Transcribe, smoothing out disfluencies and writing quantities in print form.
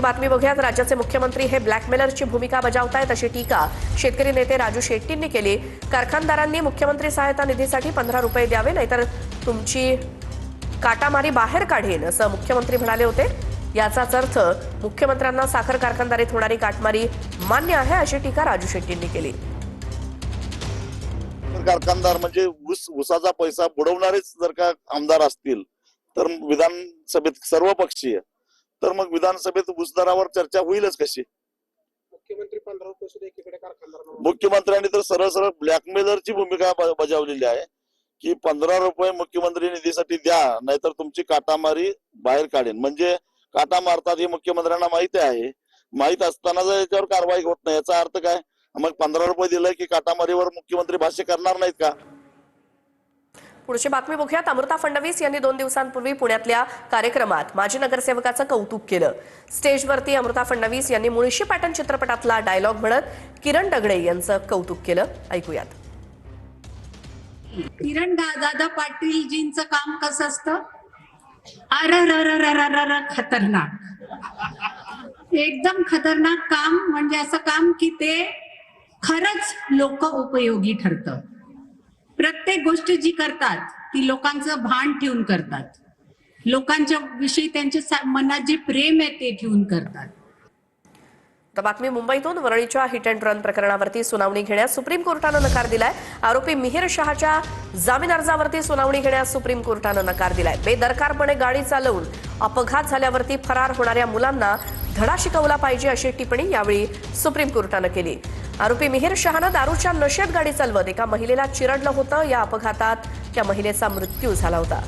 बातमी बघूयात. राज्याचे मुख्यमंत्री हे ब्लॅकमेलरची भूमिका बजावतायत अशी टीका शेतकरी नेते राजू शेट्टींनी केली. कारखानदारांनी मुख्यमंत्री सहायता निधीसाठी 15 रुपये द्यावे, नाहीतर तुमची काटामारी बाहेर काढेन असं मुख्यमंत्री म्हणाले होते. याचाच अर्थ मुख्यमंत्र्यांना साखर कारखानदारीत होणारी काटमारी मान्य आहे अशी टीका राजू शेट्टींनी केली. कारखानदार म्हणजे ऊसाचा पैसा बुडवणारेच जर का आमदार असतील तर विधानसभेत सर्वपक्षीय, तर मग विधानसभेत ऊस दरावर चर्चा होईलच कशी? मुख्यमंत्री 15 रुपये सुद्धा एकीकडे कारखानदार, मुख्यमंत्र्यांनी तर सरळ सरळ ब्लॅकमेलरची भूमिका बजावलेली आहे की 15 रुपये मुख्यमंत्री निधीसाठी द्या, नाहीतर तुमची काटामारी बाहेर काढेन. म्हणजे काटा मारतात हे मुख्यमंत्र्यांना माहिती आहे. माहित असताना जर याच्यावर कारवाई होत नाही याचा अर्थ काय? मग 15 रुपये दिलं की काटामारीवर मुख्यमंत्री भाष्य करणार नाहीत का? पुढची बातमी बघूयात. अमृता फडणवीस यांनी 2 दिवसांपूर्वी पुण्यातल्या कार्यक्रमात माजी नगरसेवकाचं कौतुक केलं. स्टेजवरती अमृता फडणवीस यांनी मुळशी पॅटर्न चित्रपटातला डायलॉग म्हणत किरण दगडे यांचं कौतुक केलं. ऐकूयात. किरण दादा पाटीलजींचं काम कसं असतं? अर खतरनाक, एकदम खतरनाक काम. म्हणजे असं काम की ते खरंच लोक उपयोगी ठरतं. प्रत्येक गोष्ट जी करतात ती लोकांचं भान ठेवून करतात. लोकांच्या विषयी त्यांच्या मनात जे प्रेम आहे ते ठेवून करतात. तर बातमी मुंबईतून. वरळीच्या हिट अँड रन प्रकरणावरती सुनावणी घेण्यास सुप्रीम कोर्टानं नकार दिलाय. आरोपी मिहिर शहाच्या जामीन अर्जावरती सुनावणी घेण्यास सुप्रीम कोर्टानं नकार दिलाय. बेदरकारपणे गाडी चालवून अपघात झाल्यावरती फरार होणाऱ्या मुलांना धडा शिकवला पाहिजे अशी टिप्पणी यावेळी सुप्रीम कोर्टानं केली. आरोपी मिहिर शहानं दारूच्या नशेत गाडी चालवत एका महिलेला चिरडलं होतं. या अपघातात त्या महिलेचा मृत्यू झाला होता.